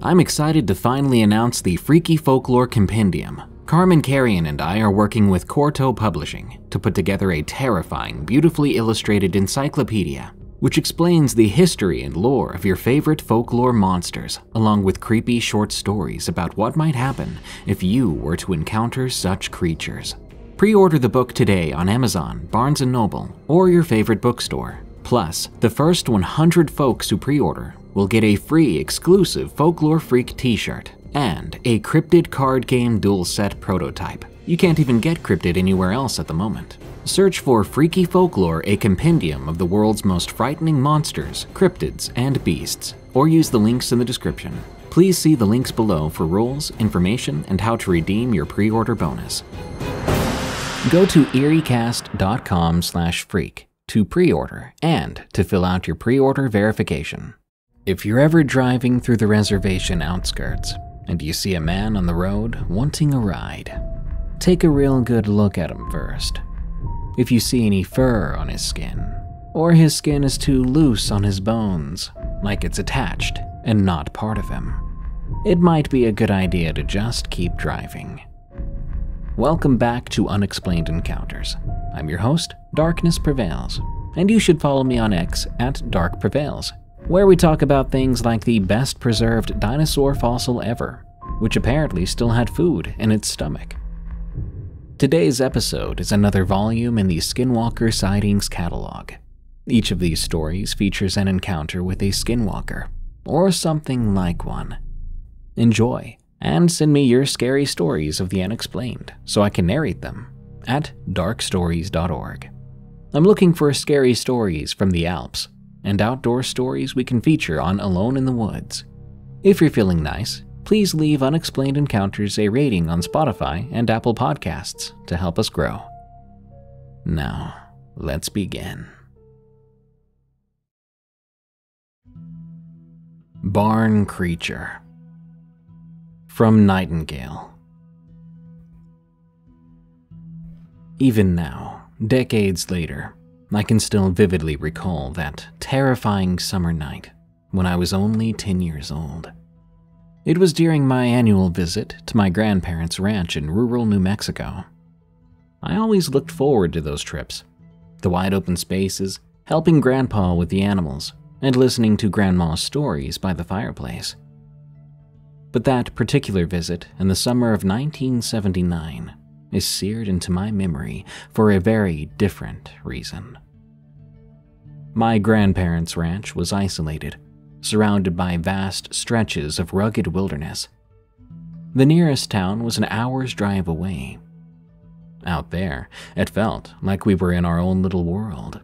I'm excited to finally announce the Freaky Folklore Compendium. Carmen Carrion and I are working with Corto Publishing to put together a terrifying, beautifully illustrated encyclopedia which explains the history and lore of your favorite folklore monsters, along with creepy short stories about what might happen if you were to encounter such creatures. Pre-order the book today on Amazon, Barnes & Noble, or your favorite bookstore. Plus, the first 100 folks who pre-order will get a free exclusive Folklore Freak t-shirt and a Cryptid card game dual set prototype. You can't even get Cryptid anywhere else at the moment. Search for Freaky Folklore, a compendium of the world's most frightening monsters, cryptids, and beasts, or use the links in the description. Please see the links below for rules, information, and how to redeem your pre-order bonus. Go to eeriecast.com/freak to pre-order and to fill out your pre-order verification. If you're ever driving through the reservation outskirts and you see a man on the road wanting a ride, take a real good look at him first. If you see any fur on his skin, or his skin is too loose on his bones, like it's attached and not part of him, it might be a good idea to just keep driving. Welcome back to Unexplained Encounters. I'm your host, Darkness Prevails, and you should follow me on X at Dark Prevails, where we talk about things like the best preserved dinosaur fossil ever, which apparently still had food in its stomach. Today's episode is another volume in the Skinwalker Sightings catalog. Each of these stories features an encounter with a skinwalker, or something like one. Enjoy, and send me your scary stories of the unexplained so I can narrate them at darkstories.org. I'm looking for scary stories from the Alps, and outdoor stories we can feature on Alone in the Woods. If you're feeling nice, please leave Unexplained Encounters a rating on Spotify and Apple Podcasts to help us grow. Now, let's begin. Barn Creature. From Nightingale. Even now, decades later, I can still vividly recall that terrifying summer night when I was only 10 years old. It was during my annual visit to my grandparents' ranch in rural New Mexico. I always looked forward to those trips, the wide open spaces, helping Grandpa with the animals, and listening to Grandma's stories by the fireplace. But that particular visit in the summer of 1979 is seared into my memory for a very different reason. My grandparents' ranch was isolated, surrounded by vast stretches of rugged wilderness. The nearest town was an hour's drive away. Out there, it felt like we were in our own little world.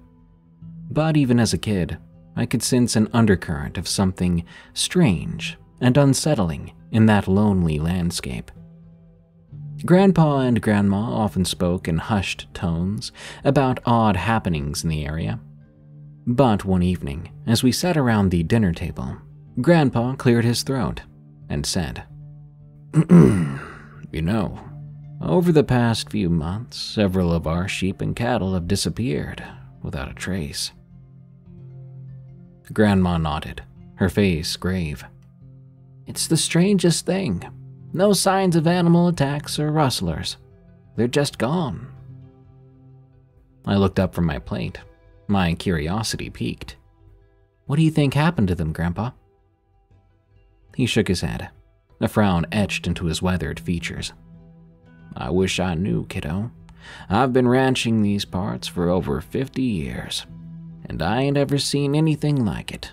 But even as a kid, I could sense an undercurrent of something strange and unsettling in that lonely landscape. Grandpa and Grandma often spoke in hushed tones about odd happenings in the area. But one evening, as we sat around the dinner table, Grandpa cleared his throat and said, "You know, over the past few months, several of our sheep and cattle have disappeared without a trace." Grandma nodded, her face grave. "It's the strangest thing. No signs of animal attacks or rustlers. They're just gone." I looked up from my plate. My curiosity piqued. "What do you think happened to them, Grandpa?" He shook his head, a frown etched into his weathered features. "I wish I knew, kiddo. I've been ranching these parts for over 50 years, and I ain't ever seen anything like it."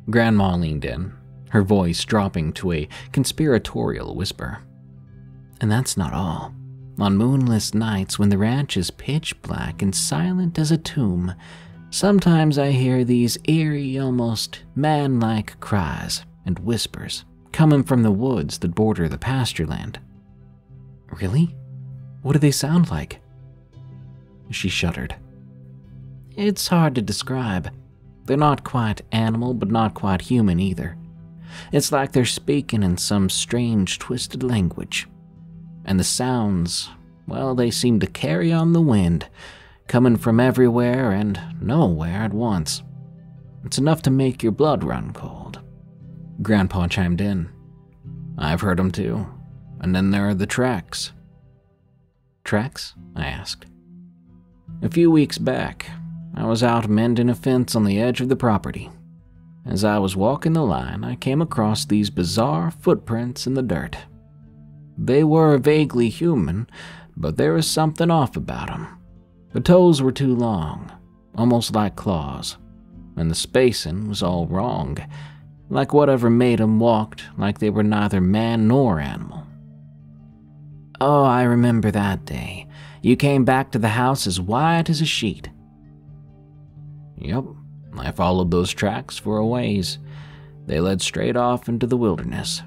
Grandma leaned in, her voice dropping to a conspiratorial whisper. "And that's not all. On moonless nights when the ranch is pitch black and silent as a tomb, sometimes I hear these eerie, almost man-like cries and whispers coming from the woods that border the pasture land." "Really? What do they sound like?" She shuddered. "It's hard to describe. They're not quite animal, but not quite human either. It's like they're speaking in some strange, twisted language. And the sounds, well, they seem to carry on the wind, coming from everywhere and nowhere at once. It's enough to make your blood run cold. Grandpa chimed in. I've heard them too. And then there are the tracks. Tracks? I asked. A few weeks back, I was out mending a fence on the edge of the property. As I was walking the line, I came across these bizarre footprints in the dirt. They were vaguely human, but there was something off about them. The toes were too long, almost like claws, and the spacing was all wrong, like whatever made them walked like they were neither man nor animal. Oh, I remember that day. You came back to the house as white as a sheet. Yep, I followed those tracks for a ways. They led straight off into the wilderness.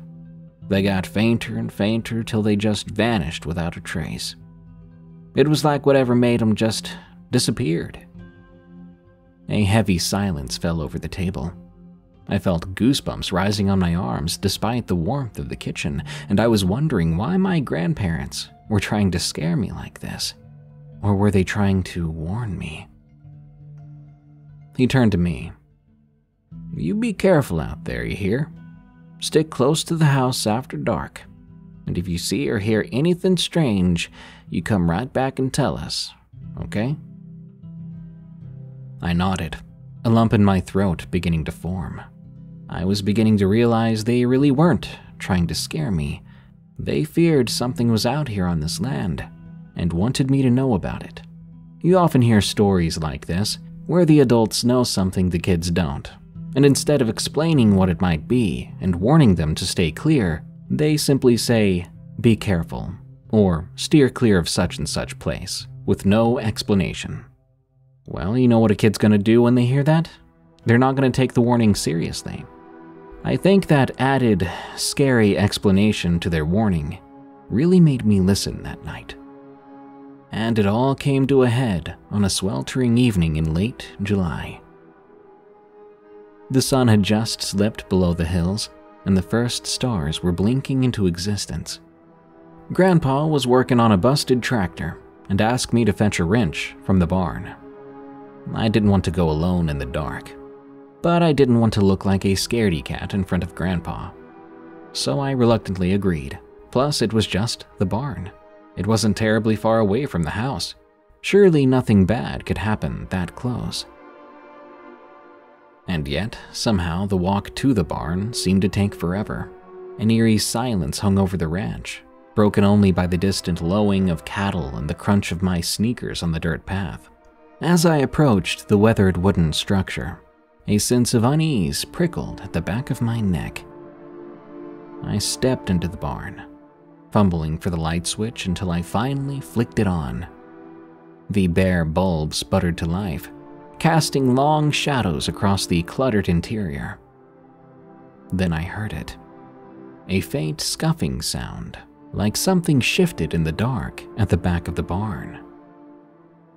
They got fainter and fainter till they just vanished without a trace. It was like whatever made them just disappeared. A heavy silence fell over the table. I felt goosebumps rising on my arms despite the warmth of the kitchen, and I was wondering why my grandparents were trying to scare me like this. Or were they trying to warn me? He turned to me. You be careful out there, you hear? Stick close to the house after dark, and if you see or hear anything strange, you come right back and tell us, okay? I nodded, a lump in my throat beginning to form. I was beginning to realize they really weren't trying to scare me. They feared something was out here on this land and wanted me to know about it. You often hear stories like this, where the adults know something the kids don't, and instead of explaining what it might be and warning them to stay clear, they simply say, be careful, or steer clear of such and such place, with no explanation. Well, you know what a kid's gonna do when they hear that? They're not gonna take the warning seriously. I think that added, scary explanation to their warning really made me listen that night. And it all came to a head on a sweltering evening in late July. The sun had just slipped below the hills, and the first stars were blinking into existence. Grandpa was working on a busted tractor and asked me to fetch a wrench from the barn. I didn't want to go alone in the dark, but I didn't want to look like a scaredy cat in front of Grandpa. So I reluctantly agreed. Plus, it was just the barn. It wasn't terribly far away from the house. Surely nothing bad could happen that close. And yet, somehow, the walk to the barn seemed to take forever. An eerie silence hung over the ranch, broken only by the distant lowing of cattle and the crunch of my sneakers on the dirt path. As I approached the weathered wooden structure, a sense of unease prickled at the back of my neck. I stepped into the barn, fumbling for the light switch until I finally flicked it on. The bare bulb sputtered to life, casting long shadows across the cluttered interior. Then I heard it. A faint scuffing sound, like something shifted in the dark at the back of the barn.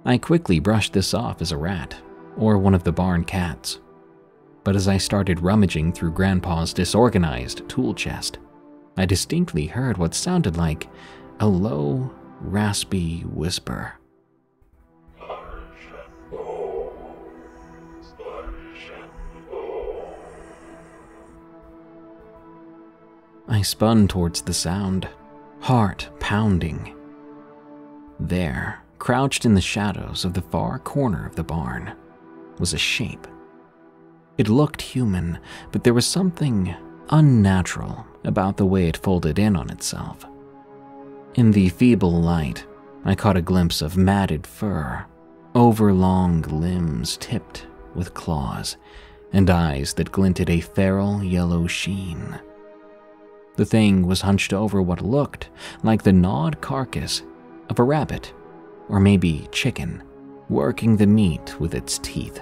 I quickly brushed this off as a rat, or one of the barn cats. But as I started rummaging through Grandpa's disorganized tool chest, I distinctly heard what sounded like a low, raspy whisper. I spun towards the sound, heart pounding. There, crouched in the shadows of the far corner of the barn, was a shape. It looked human, but there was something unnatural about the way it folded in on itself. In the feeble light, I caught a glimpse of matted fur, overlong limbs tipped with claws, and eyes that glinted a feral yellow sheen. The thing was hunched over what looked like the gnawed carcass of a rabbit, or maybe chicken, working the meat with its teeth.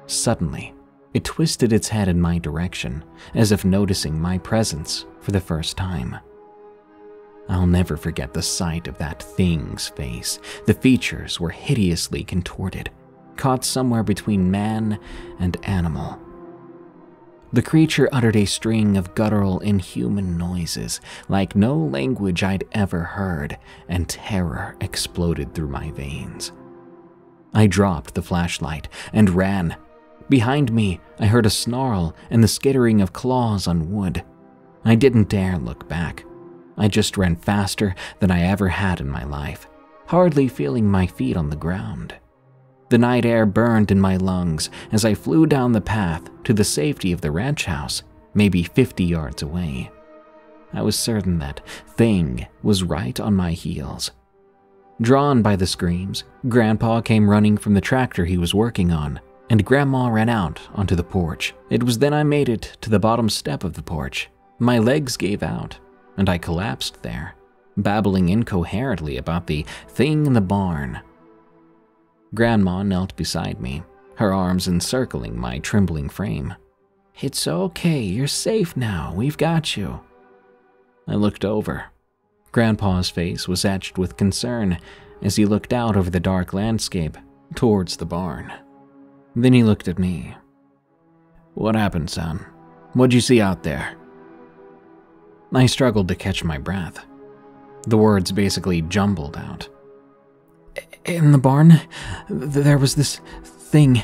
Suddenly, it twisted its head in my direction, as if noticing my presence for the first time. I'll never forget the sight of that thing's face. The features were hideously contorted, caught somewhere between man and animal. The creature uttered a string of guttural, inhuman noises, like no language I'd ever heard, and terror exploded through my veins. I dropped the flashlight and ran, Behind me, I heard a snarl and the skittering of claws on wood. I didn't dare look back. I just ran faster than I ever had in my life, hardly feeling my feet on the ground. The night air burned in my lungs as I flew down the path to the safety of the ranch house, maybe 50 yards away. I was certain that thing was right on my heels. Drawn by the screams, Grandpa came running from the tractor he was working on, and Grandma ran out onto the porch. It was then I made it to the bottom step of the porch. My legs gave out, and I collapsed there, babbling incoherently about the thing in the barn. Grandma knelt beside me, her arms encircling my trembling frame. "It's okay, you're safe now, we've got you." I looked over. Grandpa's face was etched with concern as he looked out over the dark landscape towards the barn. Then he looked at me. "What happened, son? What'd you see out there?" I struggled to catch my breath. The words basically jumbled out. "In the barn, there was this thing.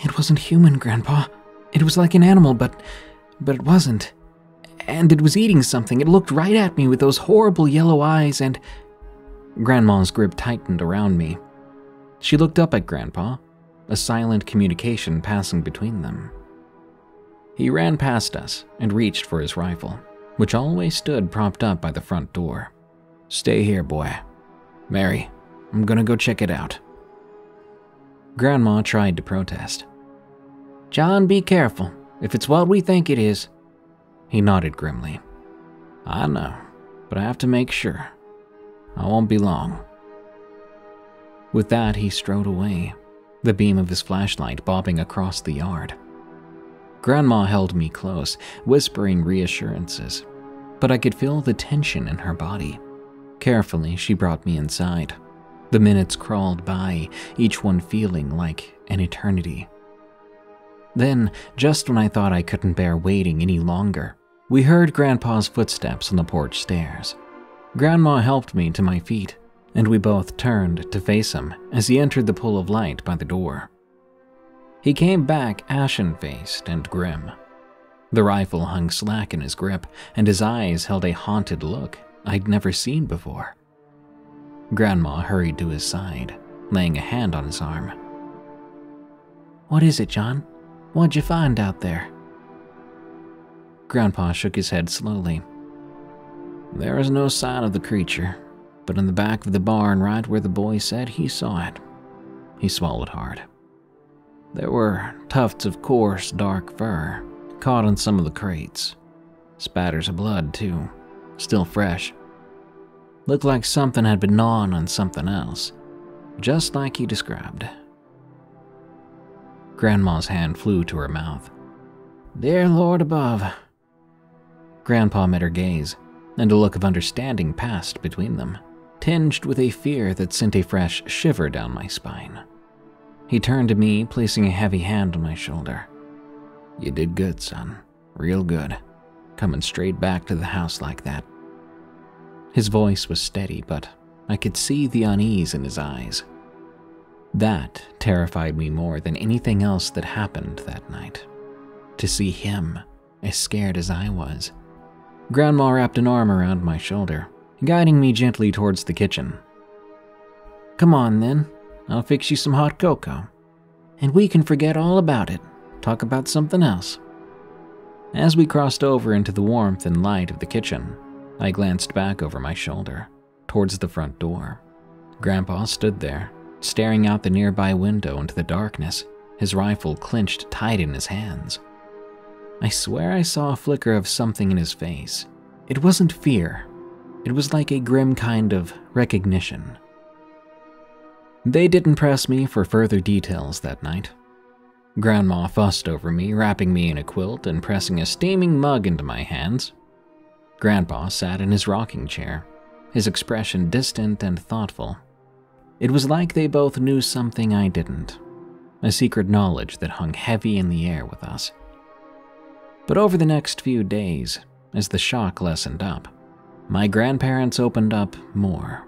It wasn't human, Grandpa. It was like an animal, but it wasn't. And it was eating something. It looked right at me with those horrible yellow eyes and..." Grandma's grip tightened around me. She looked up at Grandpa, a silent communication passing between them. He ran past us and reached for his rifle, which always stood propped up by the front door. "Stay here, boy. Mary, I'm gonna go check it out." Grandma tried to protest. "John, be careful, if it's what we think it is." He nodded grimly. "I know, but I have to make sure. I won't be long." With that, he strode away, the beam of his flashlight bobbing across the yard. Grandma held me close, whispering reassurances, but I could feel the tension in her body. Carefully, she brought me inside. The minutes crawled by, each one feeling like an eternity. Then, just when I thought I couldn't bear waiting any longer, we heard Grandpa's footsteps on the porch stairs. Grandma helped me to my feet, and we both turned to face him as he entered the pool of light by the door. He came back ashen-faced and grim. The rifle hung slack in his grip, and his eyes held a haunted look I'd never seen before. Grandma hurried to his side, laying a hand on his arm. "What is it, John? What'd you find out there?" Grandpa shook his head slowly. "There is no sign of the creature, but in the back of the barn right where the boy said he saw it." He swallowed hard. "There were tufts of coarse, dark fur caught in some of the crates. Spatters of blood, too, still fresh. Looked like something had been gnawing on something else, just like he described." Grandma's hand flew to her mouth. "Dear Lord above." Grandpa met her gaze, and a look of understanding passed between them, tinged with a fear that sent a fresh shiver down my spine. He turned to me, placing a heavy hand on my shoulder. "You did good, son. Real good. Coming straight back to the house like that." His voice was steady, but I could see the unease in his eyes. That terrified me more than anything else that happened that night. To see him as scared as I was. Grandma wrapped an arm around my shoulder, guiding me gently towards the kitchen. "Come on then, I'll fix you some hot cocoa, and we can forget all about it, talk about something else." As we crossed over into the warmth and light of the kitchen, I glanced back over my shoulder, towards the front door. Grandpa stood there, staring out the nearby window into the darkness, his rifle clenched tight in his hands. I swear I saw a flicker of something in his face. It wasn't fear. It was like a grim kind of recognition. They didn't press me for further details that night. Grandma fussed over me, wrapping me in a quilt and pressing a steaming mug into my hands. Grandpa sat in his rocking chair, his expression distant and thoughtful. It was like they both knew something I didn't, a secret knowledge that hung heavy in the air with us. But over the next few days, as the shock lessened up, my grandparents opened up more.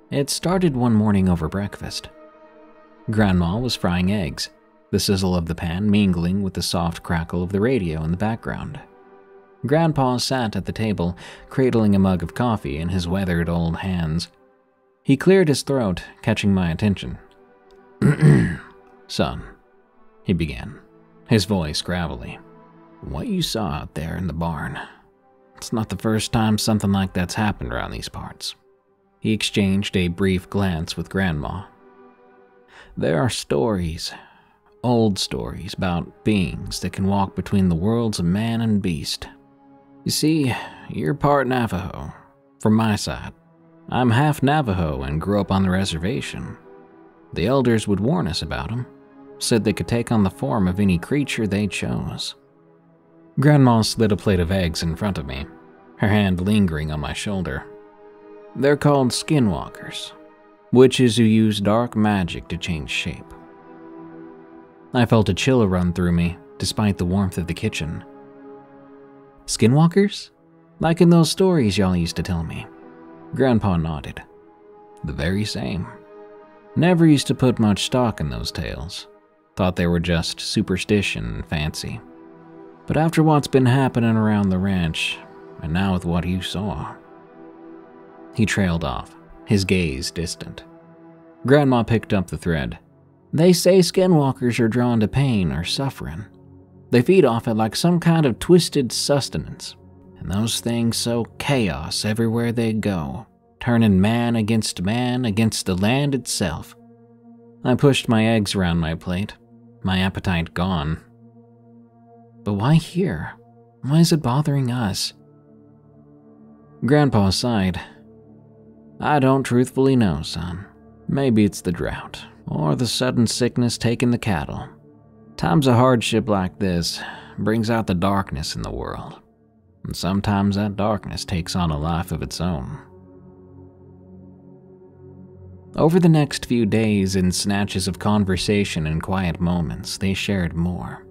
It started one morning over breakfast. Grandma was frying eggs, the sizzle of the pan mingling with the soft crackle of the radio in the background. Grandpa sat at the table, cradling a mug of coffee in his weathered old hands. He cleared his throat, catching my attention. "Son," he began, his voice gravelly, "what you saw out there in the barn, it's not the first time something like that's happened around these parts." He exchanged a brief glance with Grandma. "There are stories, old stories, about beings that can walk between the worlds of man and beast. You see, you're part Navajo, from my side. I'm half Navajo and grew up on the reservation. The elders would warn us about them, said they could take on the form of any creature they chose." Grandma slid a plate of eggs in front of me, her hand lingering on my shoulder. "They're called Skinwalkers, witches who use dark magic to change shape." I felt a chill run through me, despite the warmth of the kitchen. "Skinwalkers? Like in those stories y'all used to tell me?" Grandpa nodded. "The very same. Never used to put much stock in those tales. Thought they were just superstition and fancy. But after what's been happening around the ranch, and now with what you saw..." He trailed off, his gaze distant. Grandma picked up the thread. "They say skinwalkers are drawn to pain or suffering. They feed off it like some kind of twisted sustenance, and those things sow chaos everywhere they go, turning man against the land itself." I pushed my eggs around my plate, my appetite gone. "But why here? Why is it bothering us?" Grandpa sighed. "I don't truthfully know, son. Maybe it's the drought, or the sudden sickness taking the cattle. Times of hardship like this brings out the darkness in the world, and sometimes that darkness takes on a life of its own." Over the next few days, in snatches of conversation and quiet moments, they shared more.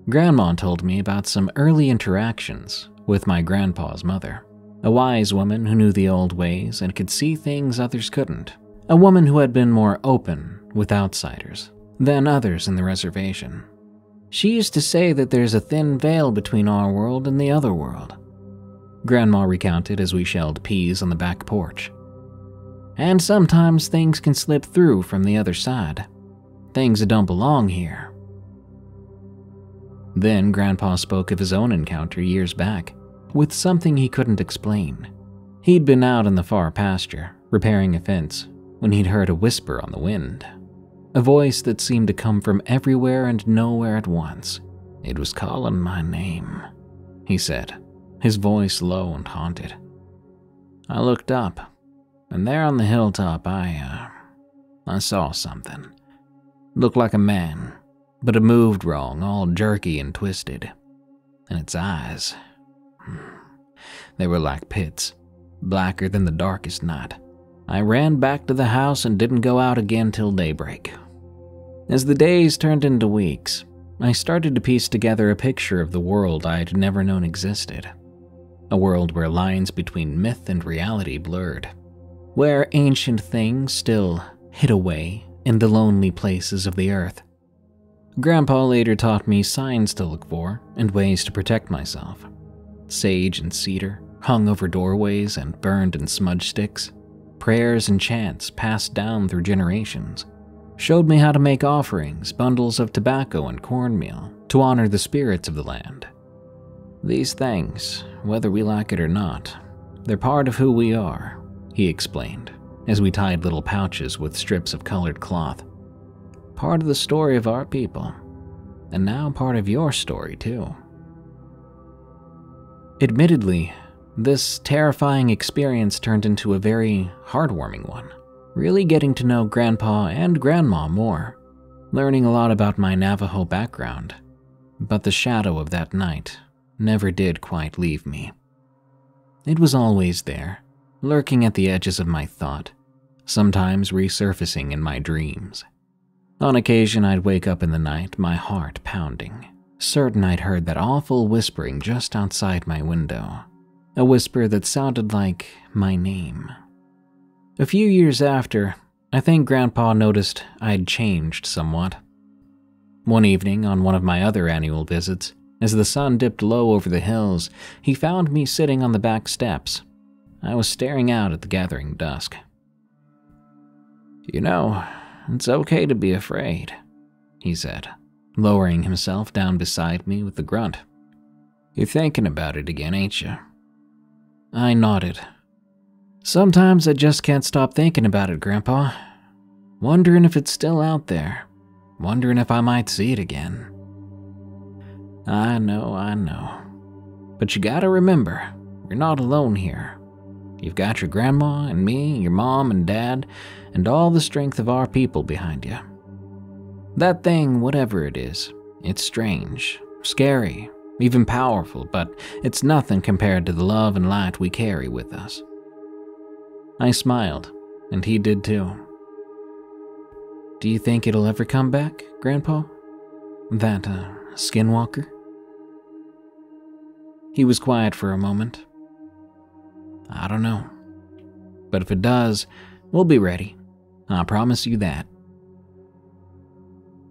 Grandma told me about some early interactions with my grandpa's mother, a wise woman who knew the old ways and could see things others couldn't, a woman who had been more open with outsiders than others in the reservation. "She used to say that there's a thin veil between our world and the other world," Grandma recounted as we shelled peas on the back porch. "And sometimes things can slip through from the other side. Things that don't belong here." Then Grandpa spoke of his own encounter years back with something he couldn't explain. He'd been out in the far pasture, repairing a fence, when he'd heard a whisper on the wind. A voice that seemed to come from everywhere and nowhere at once. "It was calling my name," he said, his voice low and haunted. "I looked up, and there on the hilltop I saw something. Looked like a man, but it moved wrong, all jerky and twisted. And its eyes, they were like pits, blacker than the darkest night. I ran back to the house and didn't go out again till daybreak." As the days turned into weeks, I started to piece together a picture of the world I'd never known existed. A world where lines between myth and reality blurred, where ancient things still hid away in the lonely places of the earth. Grandpa later taught me signs to look for and ways to protect myself. Sage and cedar hung over doorways and burned in smudge sticks. Prayers and chants passed down through generations showed me how to make offerings, bundles of tobacco and cornmeal to honor the spirits of the land. "These things, whether we like it or not, they're part of who we are," he explained, as we tied little pouches with strips of colored cloth. "Part of the story of our people, and now part of your story too." Admittedly, this terrifying experience turned into a very heartwarming one, really getting to know Grandpa and Grandma more, learning a lot about my Navajo background, but the shadow of that night never did quite leave me. It was always there, lurking at the edges of my thought, sometimes resurfacing in my dreams. On occasion, I'd wake up in the night, my heart pounding, certain I'd heard that awful whispering just outside my window, a whisper that sounded like my name. A few years after, I think Grandpa noticed I'd changed somewhat. One evening on one of my other annual visits, as the sun dipped low over the hills, he found me sitting on the back steps. I was staring out at the gathering dusk. "You know, it's okay to be afraid," he said, lowering himself down beside me with a grunt. "You're thinking about it again, ain't you?" I nodded. "Sometimes I just can't stop thinking about it, Grandpa. Wondering if it's still out there. Wondering if I might see it again." I know. But you gotta remember, you're not alone here. You've got your grandma and me, your mom and dad, and all the strength of our people behind you. That thing, whatever it is, it's strange, scary, even powerful, but it's nothing compared to the love and light we carry with us." I smiled, and he did too. "Do you think it'll ever come back, Grandpa? That, Skinwalker?" He was quiet for a moment. "I don't know. But if it does, we'll be ready. I promise you that."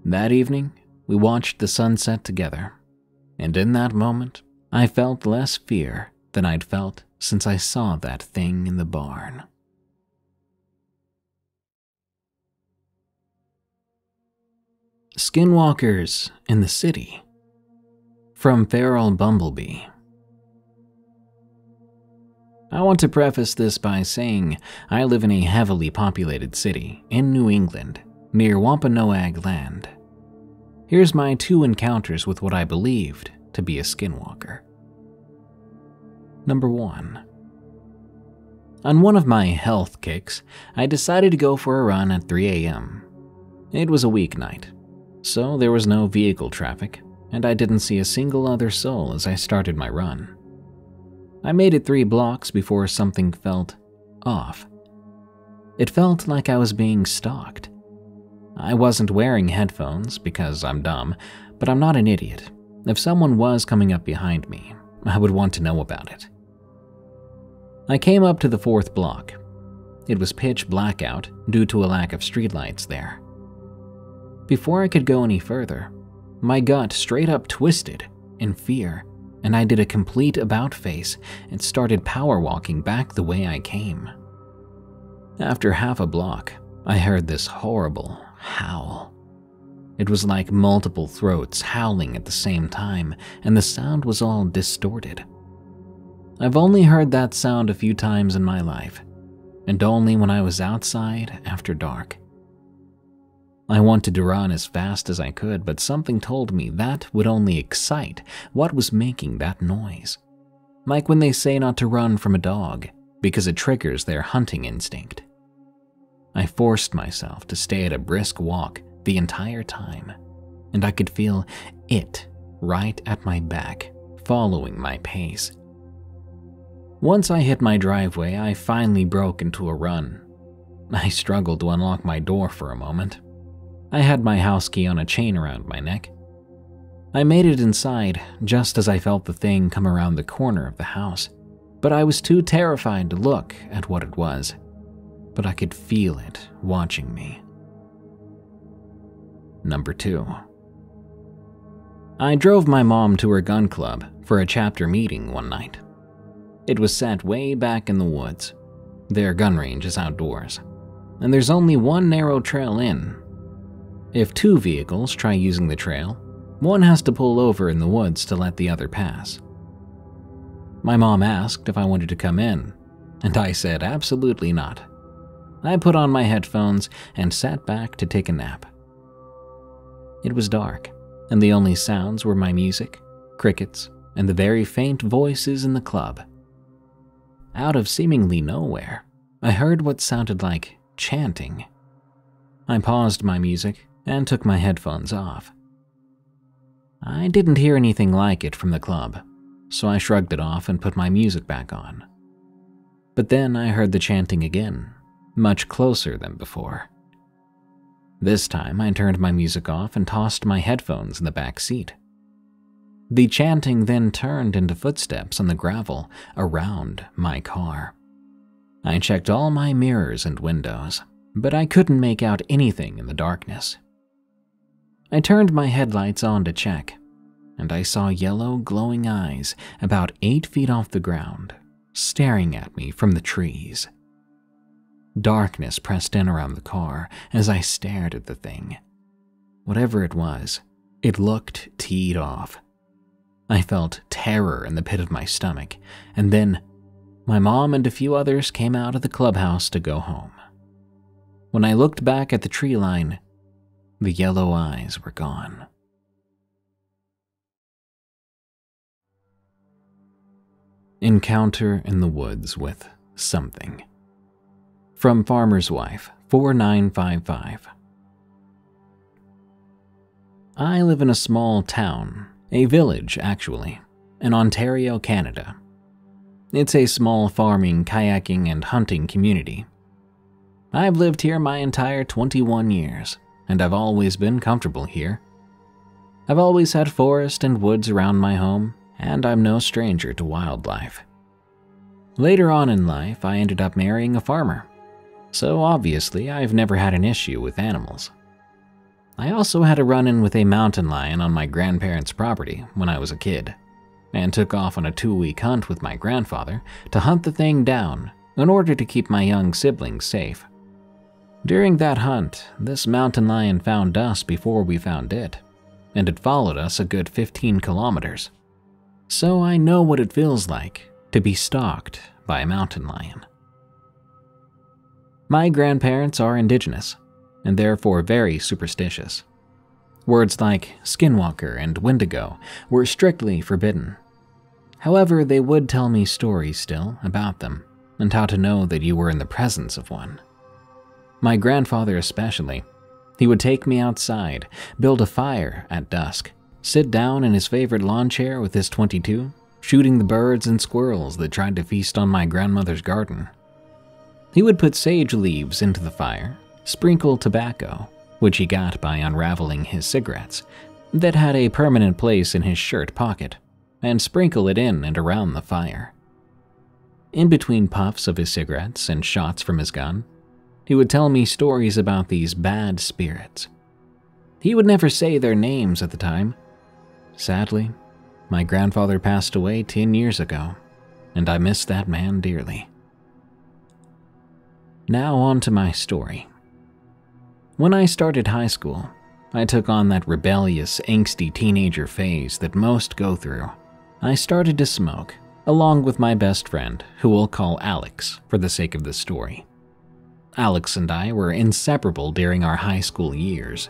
That evening, we watched the sunset together, and in that moment, I felt less fear than I'd felt since I saw that thing in the barn. Skinwalkers in the City, from Feral Bumblebee. I want to preface this by saying I live in a heavily populated city in New England, near Wampanoag Land. Here's my 2 encounters with what I believed to be a skinwalker. Number 1. On one of my health kicks, I decided to go for a run at 3 a.m. It was a weeknight, so there was no vehicle traffic, and I didn't see a single other soul as I started my run. I made it 3 blocks before something felt off. It felt like I was being stalked. I wasn't wearing headphones because I'm dumb, but I'm not an idiot. If someone was coming up behind me, I would want to know about it. I came up to the 4th block. It was pitch black out due to a lack of streetlights there. Before I could go any further, my gut straight up twisted in fear, and I did a complete about-face and started power walking back the way I came. After half a block, I heard this horrible howl. It was like multiple throats howling at the same time, and the sound was all distorted. I've only heard that sound a few times in my life, and only when I was outside after dark. I wanted to run as fast as I could, but something told me that would only excite what was making that noise. Like when they say not to run from a dog because it triggers their hunting instinct. I forced myself to stay at a brisk walk the entire time, and I could feel it right at my back, following my pace. Once I hit my driveway, I finally broke into a run. I struggled to unlock my door for a moment. I had my house key on a chain around my neck. I made it inside just as I felt the thing come around the corner of the house, but I was too terrified to look at what it was. But I could feel it watching me. Number 2. I drove my mom to her gun club for a chapter meeting one night. It was set way back in the woods. Their gun range is outdoors, and there's only one narrow trail in. If 2 vehicles try using the trail, one has to pull over in the woods to let the other pass. My mom asked if I wanted to come in, and I said absolutely not. I put on my headphones and sat back to take a nap. It was dark, and the only sounds were my music, crickets, and the very faint voices in the club. Out of seemingly nowhere, I heard what sounded like chanting. I paused my music and took my headphones off. I didn't hear anything like it from the club, so I shrugged it off and put my music back on. But then I heard the chanting again, much closer than before. This time I turned my music off and tossed my headphones in the back seat. The chanting then turned into footsteps on the gravel around my car. I checked all my mirrors and windows, but I couldn't make out anything in the darkness. I turned my headlights on to check, and I saw yellow glowing eyes about 8 feet off the ground, staring at me from the trees. Darkness pressed in around the car as I stared at the thing. Whatever it was, it looked teed off. I felt terror in the pit of my stomach, and then my mom and a few others came out of the clubhouse to go home. When I looked back at the tree line, the yellow eyes were gone. Encounter in the woods with something. From Farmer's Wife, 4955. I live in a small town, a village actually, in Ontario, Canada. It's a small farming, kayaking, and hunting community. I've lived here my entire 21 years, and I've always been comfortable here. I've always had forest and woods around my home, and I'm no stranger to wildlife. Later on in life, I ended up marrying a farmer, so obviously I've never had an issue with animals. I also had a run-in with a mountain lion on my grandparents' property when I was a kid, and took off on a 2-week hunt with my grandfather to hunt the thing down in order to keep my young siblings safe. During that hunt, this mountain lion found us before we found it, and it followed us a good 15 kilometers. So I know what it feels like to be stalked by a mountain lion. My grandparents are indigenous, and therefore very superstitious. Words like Skinwalker and Wendigo were strictly forbidden. However, they would tell me stories still about them, and how to know that you were in the presence of one. My grandfather especially. He would take me outside, build a fire at dusk, sit down in his favorite lawn chair with his .22, shooting the birds and squirrels that tried to feast on my grandmother's garden. He would put sage leaves into the fire, sprinkle tobacco, which he got by unraveling his cigarettes, that had a permanent place in his shirt pocket, and sprinkle it in and around the fire. In between puffs of his cigarettes and shots from his gun, he would tell me stories about these bad spirits. He would never say their names at the time. Sadly, my grandfather passed away 10 years ago, and I miss that man dearly. Now on to my story. When I started high school, I took on that rebellious, angsty teenager phase that most go through. I started to smoke, along with my best friend, who we'll call Alex for the sake of the story. Alex and I were inseparable during our high school years.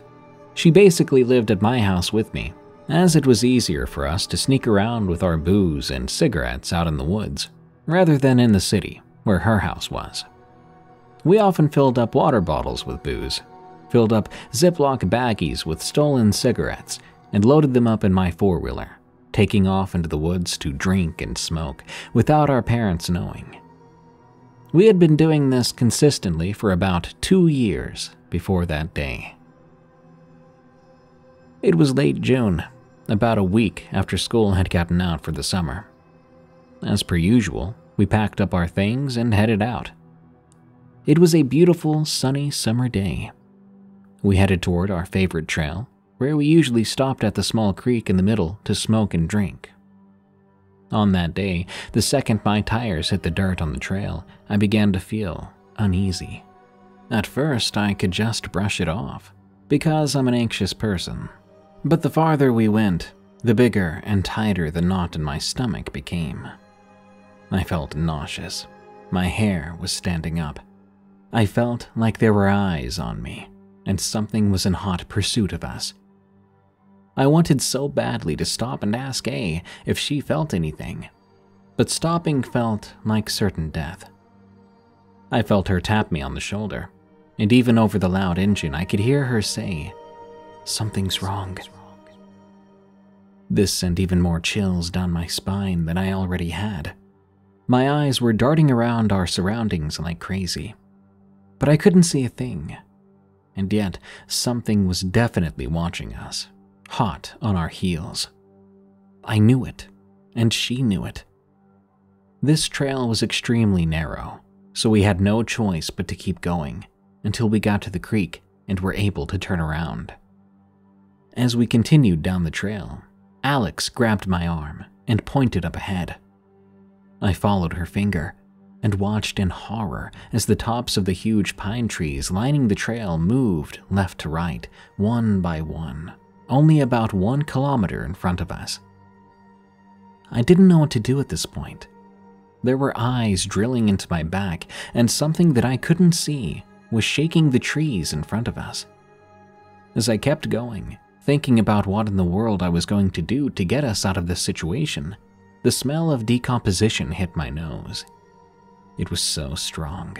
She basically lived at my house with me, as it was easier for us to sneak around with our booze and cigarettes out in the woods, rather than in the city, where her house was. We often filled up water bottles with booze, filled up Ziploc baggies with stolen cigarettes, and loaded them up in my four-wheeler, taking off into the woods to drink and smoke without our parents knowing. We had been doing this consistently for about 2 years before that day. It was late June, about a week after school had gotten out for the summer. As per usual, we packed up our things and headed out. It was a beautiful, sunny summer day. We headed toward our favorite trail, where we usually stopped at the small creek in the middle to smoke and drink. On that day, the second my tires hit the dirt on the trail, I began to feel uneasy. At first, I could just brush it off, because I'm an anxious person. But the farther we went, the bigger and tighter the knot in my stomach became. I felt nauseous. My hair was standing up. I felt like there were eyes on me, and something was in hot pursuit of us. I wanted so badly to stop and ask A if she felt anything, but stopping felt like certain death. I felt her tap me on the shoulder, and even over the loud engine I could hear her say, "Something's wrong." This sent even more chills down my spine than I already had. My eyes were darting around our surroundings like crazy, but I couldn't see a thing. And yet, something was definitely watching us, hot on our heels. I knew it, and she knew it. This trail was extremely narrow, so we had no choice but to keep going until we got to the creek and were able to turn around. As we continued down the trail, Alex grabbed my arm and pointed up ahead. I followed her finger and watched in horror as the tops of the huge pine trees lining the trail moved left to right, one by one, only about 1 kilometer in front of us. I didn't know what to do at this point. There were eyes drilling into my back, and something that I couldn't see was shaking the trees in front of us. As I kept going, thinking about what in the world I was going to do to get us out of this situation, the smell of decomposition hit my nose. It was so strong.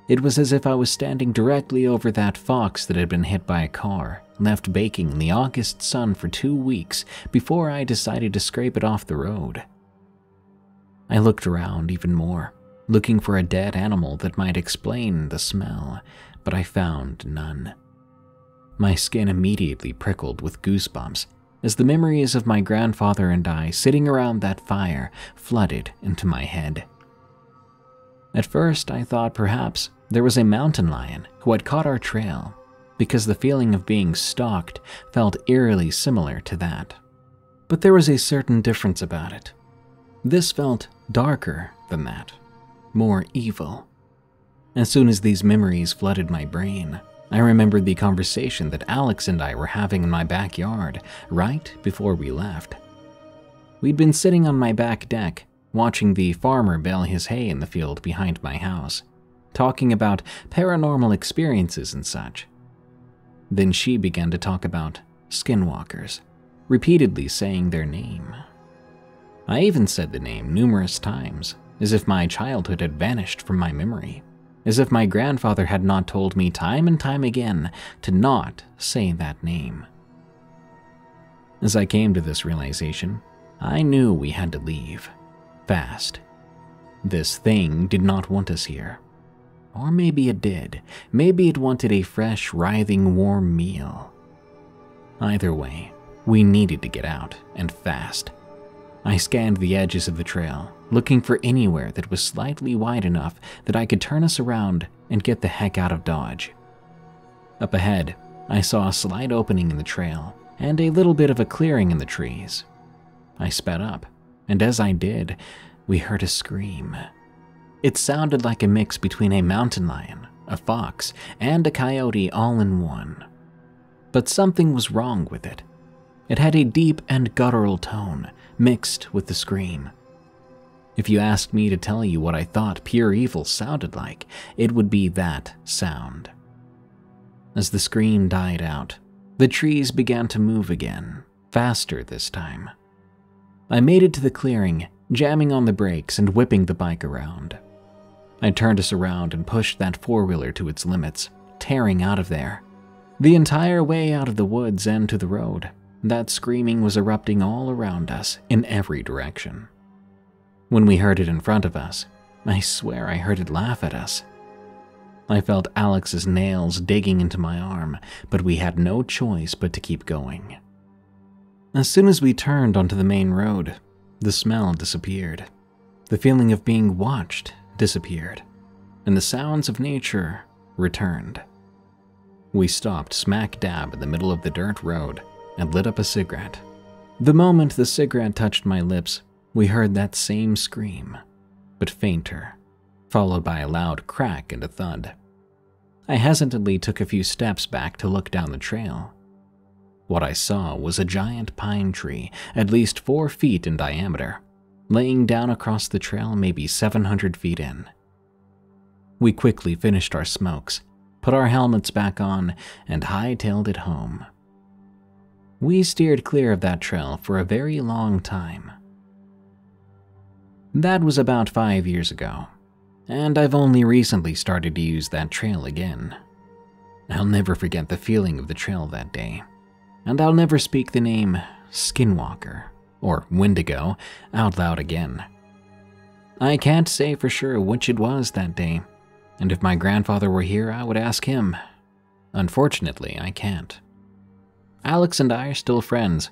It was as if I was standing directly over that fox that had been hit by a car, left baking in the August sun for 2 weeks before I decided to scrape it off the road. I looked around even more, looking for a dead animal that might explain the smell, but I found none. My skin immediately prickled with goosebumps as the memories of my grandfather and I sitting around that fire flooded into my head. At first, I thought perhaps there was a mountain lion who had caught our trail, because the feeling of being stalked felt eerily similar to that. But there was a certain difference about it. This felt darker than that, more evil. As soon as these memories flooded my brain, I remembered the conversation that Alex and I were having in my backyard right before we left. We'd been sitting on my back deck, watching the farmer bale his hay in the field behind my house, talking about paranormal experiences and such. Then she began to talk about Skinwalkers, repeatedly saying their name. I even said the name numerous times, as if my childhood had vanished from my memory, as if my grandfather had not told me time and time again to not say that name. As I came to this realization, I knew we had to leave, fast. This thing did not want us here. Or maybe it did. Maybe it wanted a fresh, writhing, warm meal. Either way, we needed to get out, and fast. I scanned the edges of the trail, looking for anywhere that was slightly wide enough that I could turn us around and get the heck out of Dodge. Up ahead, I saw a slight opening in the trail and a little bit of a clearing in the trees. I sped up, and as I did, we heard a scream. It sounded like a mix between a mountain lion, a fox, and a coyote all in one. But something was wrong with it. It had a deep and guttural tone, mixed with the scream. If you asked me to tell you what I thought pure evil sounded like, it would be that sound. As the scream died out, the trees began to move again, faster this time. I made it to the clearing, jamming on the brakes and whipping the bike around. I turned us around and pushed that four-wheeler to its limits, tearing out of there. The entire way out of the woods and to the road, that screaming was erupting all around us in every direction. When we heard it in front of us, I swear I heard it laugh at us. I felt Alex's nails digging into my arm, but we had no choice but to keep going. As soon as we turned onto the main road, the smell disappeared. The feeling of being watched disappeared, and the sounds of nature returned. We stopped smack dab in the middle of the dirt road and lit up a cigarette. The moment the cigarette touched my lips, we heard that same scream, but fainter, followed by a loud crack and a thud. I hesitantly took a few steps back to look down the trail. What I saw was a giant pine tree, at least 4 feet in diameter, laying down across the trail maybe 700 feet in. We quickly finished our smokes, put our helmets back on, and hightailed it home. We steered clear of that trail for a very long time. That was about 5 years ago, and I've only recently started to use that trail again. I'll never forget the feeling of the trail that day, and I'll never speak the name Skinwalker or Wendigo out loud again. I can't say for sure which it was that day, and if my grandfather were here, I would ask him. Unfortunately, I can't. Alex and I are still friends.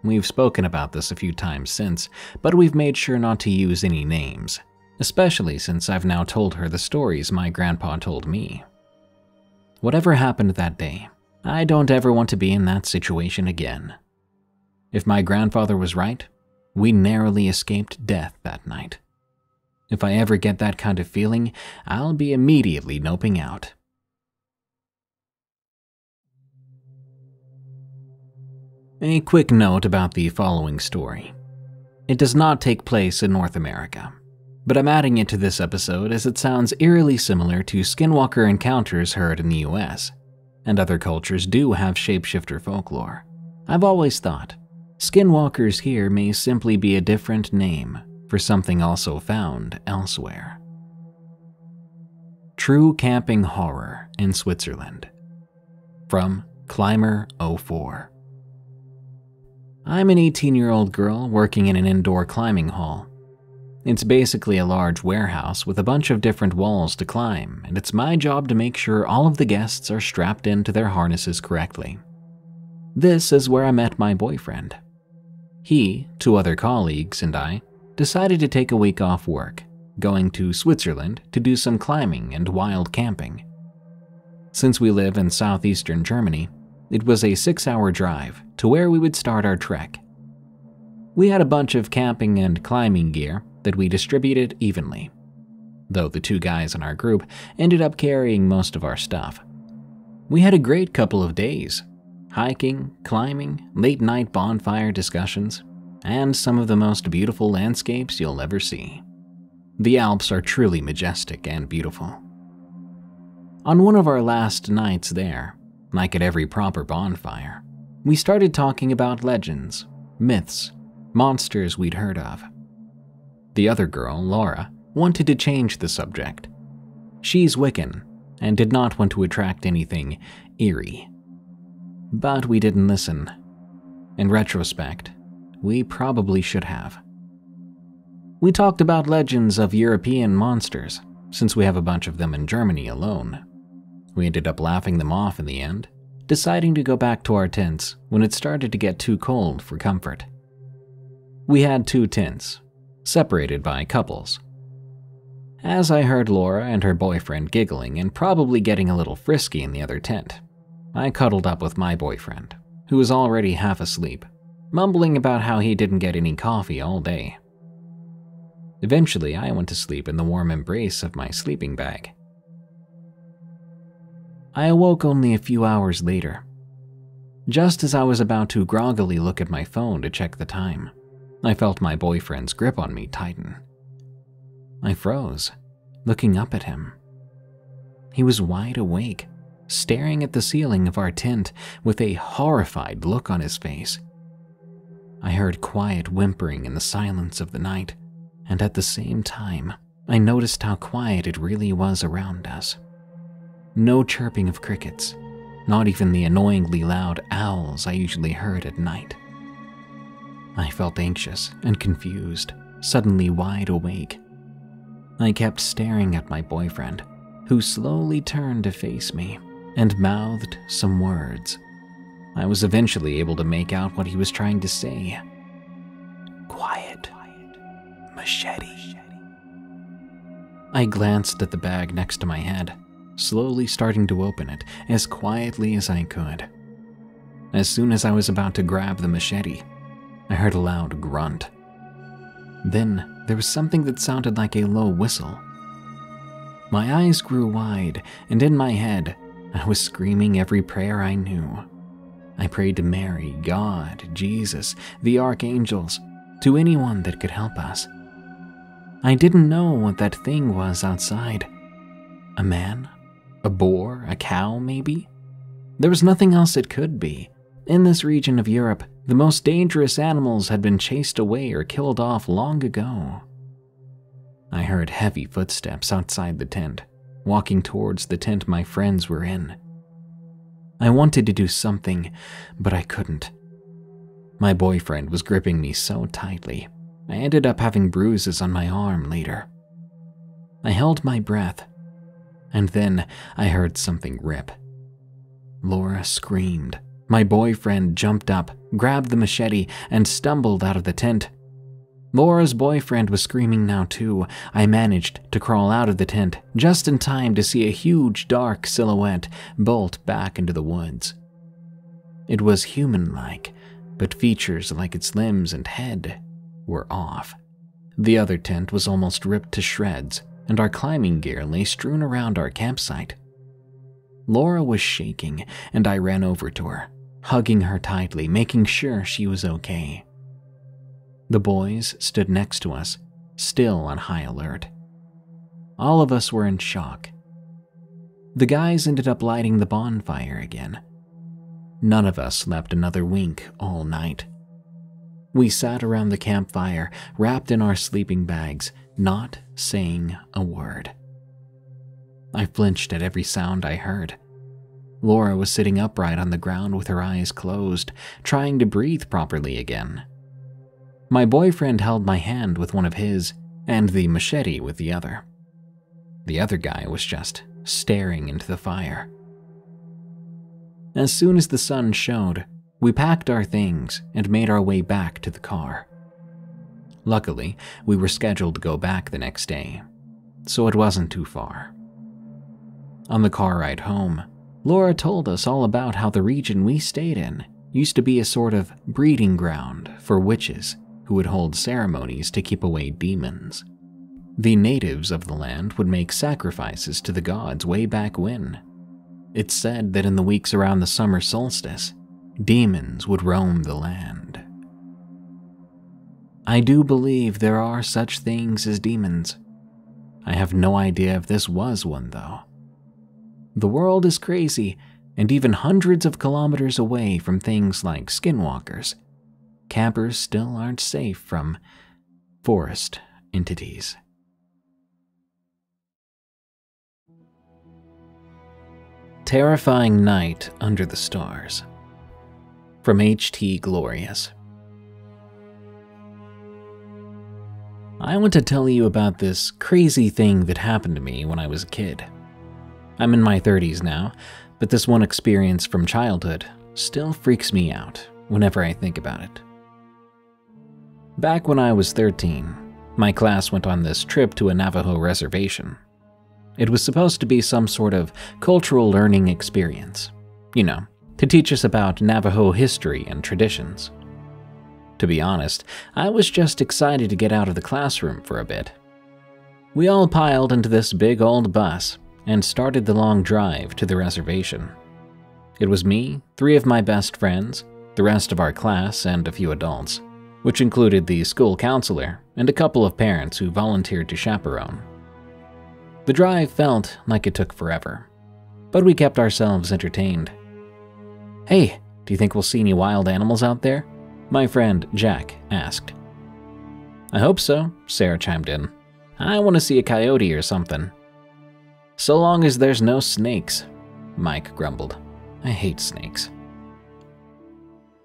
We've spoken about this a few times since, but we've made sure not to use any names, especially since I've now told her the stories my grandpa told me. Whatever happened that day, I don't ever want to be in that situation again. If my grandfather was right, we narrowly escaped death that night. If I ever get that kind of feeling, I'll be immediately noping out. A quick note about the following story. It does not take place in North America, but I'm adding it to this episode as it sounds eerily similar to Skinwalker encounters heard in the US, and other cultures do have shapeshifter folklore. I've always thought, Skinwalkers here may simply be a different name for something also found elsewhere. True Camping Horror in Switzerland. From Climber04. I'm an 18-year-old girl working in an indoor climbing hall. It's basically a large warehouse with a bunch of different walls to climb, and it's my job to make sure all of the guests are strapped into their harnesses correctly. This is where I met my boyfriend. He, 2 other colleagues, and I decided to take a week off work, going to Switzerland to do some climbing and wild camping. Since we live in southeastern Germany, it was a 6-hour drive to where we would start our trek. We had a bunch of camping and climbing gear that we distributed evenly, though the 2 guys in our group ended up carrying most of our stuff. We had a great couple of days, hiking, climbing, late-night bonfire discussions, and some of the most beautiful landscapes you'll ever see. The Alps are truly majestic and beautiful. On one of our last nights there, like at every proper bonfire, we started talking about legends, myths, monsters we'd heard of. The other girl, Laura, wanted to change the subject. She's Wiccan and did not want to attract anything eerie. But we didn't listen. In retrospect, we probably should have. We talked about legends of European monsters, since we have a bunch of them in Germany alone. We ended up laughing them off in the end, deciding to go back to our tents when it started to get too cold for comfort. We had 2 tents, separated by couples. As I heard Laura and her boyfriend giggling and probably getting a little frisky in the other tent, I cuddled up with my boyfriend, who was already half asleep, mumbling about how he didn't get any coffee all day. Eventually, I went to sleep in the warm embrace of my sleeping bag. I awoke only a few hours later. Just as I was about to groggily look at my phone to check the time, I felt my boyfriend's grip on me tighten. I froze, looking up at him. He was wide awake, staring at the ceiling of our tent with a horrified look on his face. I heard quiet whimpering in the silence of the night, and at the same time, I noticed how quiet it really was around us. No chirping of crickets, not even the annoyingly loud owls I usually heard at night. I felt anxious and confused, suddenly wide awake. I kept staring at my boyfriend, who slowly turned to face me and mouthed some words. I was eventually able to make out what he was trying to say. Quiet. Machete. I glanced at the bag next to my head, slowly starting to open it as quietly as I could. As soon as I was about to grab the machete, I heard a loud grunt. Then there was something that sounded like a low whistle. My eyes grew wide, and in my head, I was screaming every prayer I knew. I prayed to Mary, God, Jesus, the archangels, to anyone that could help us. I didn't know what that thing was outside. A man? A boar? A cow, maybe? There was nothing else it could be. In this region of Europe, the most dangerous animals had been chased away or killed off long ago. I heard heavy footsteps outside the tent, walking towards the tent my friends were in. I wanted to do something, but I couldn't. My boyfriend was gripping me so tightly, I ended up having bruises on my arm later. I held my breath, and then I heard something rip. Laura screamed. My boyfriend jumped up, grabbed the machete, and stumbled out of the tent. Laura's boyfriend was screaming now too. I managed to crawl out of the tent just in time to see a huge dark silhouette bolt back into the woods, It was human-like, but features like its limbs and head were off. The other tent was almost ripped to shreds, and our climbing gear lay strewn around our campsite. Laura was shaking, and I ran over to her, hugging her tightly, making sure she was okay. The boys stood next to us, still on high alert. All of us were in shock. The guys ended up lighting the bonfire again. None of us slept another wink all night. We sat around the campfire, wrapped in our sleeping bags, not saying a word. I flinched at every sound I heard. Laura was sitting upright on the ground with her eyes closed, trying to breathe properly again. My boyfriend held my hand with one of his, and the machete with the other. The other guy was just staring into the fire. As soon as the sun showed, we packed our things and made our way back to the car. Luckily, we were scheduled to go back the next day, so it wasn't too far. On the car ride home, Laura told us all about how the region we stayed in used to be a sort of breeding ground for witches who would hold ceremonies to keep away demons. The natives of the land would make sacrifices to the gods way back when. It's said that in the weeks around the summer solstice, demons would roam the land. I do believe there are such things as demons. I have no idea if this was one, though. The world is crazy, and even hundreds of kilometers away from things like skinwalkers, campers still aren't safe from forest entities. Terrifying Night Under the Stars, from HTGlorious. I want to tell you about this crazy thing that happened to me when I was a kid. I'm in my 30s now, but this one experience from childhood still freaks me out whenever I think about it. Back when I was 13, my class went on this trip to a Navajo reservation. It was supposed to be some sort of cultural learning experience, to teach us about Navajo history and traditions. To be honest, I was just excited to get out of the classroom for a bit. We all piled into this big old bus and started the long drive to the reservation. It was me, 3 of my best friends, the rest of our class, and a few adults, which included the school counselor and a couple of parents who volunteered to chaperone. The drive felt like it took forever, but we kept ourselves entertained. "Hey, do you think we'll see any wild animals out there?" my friend Jack asked. "I hope so," Sarah chimed in. "I want to see a coyote or something." "So long as there's no snakes," Mike grumbled. "I hate snakes."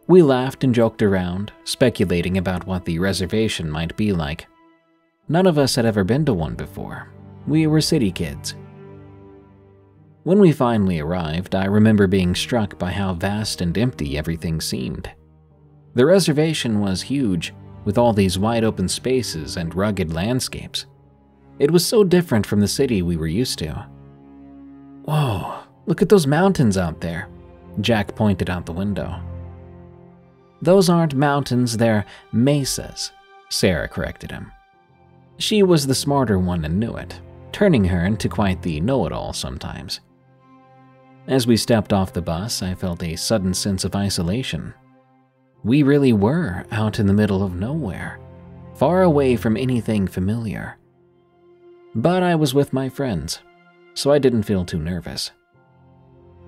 We laughed and joked around, speculating about what the reservation might be like. None of us had ever been to one before. We were city kids. When we finally arrived, I remember being struck by how vast and empty everything seemed. The reservation was huge, with all these wide open spaces and rugged landscapes. It was so different from the city we were used to. "Whoa, look at those mountains out there," Jack pointed out the window. "Those aren't mountains, they're mesas," Sarah corrected him. She was the smarter one and knew it, turning her into quite the know-it-all sometimes. As we stepped off the bus, I felt a sudden sense of isolation. We really were out in the middle of nowhere, far away from anything familiar. But I was with my friends, so I didn't feel too nervous.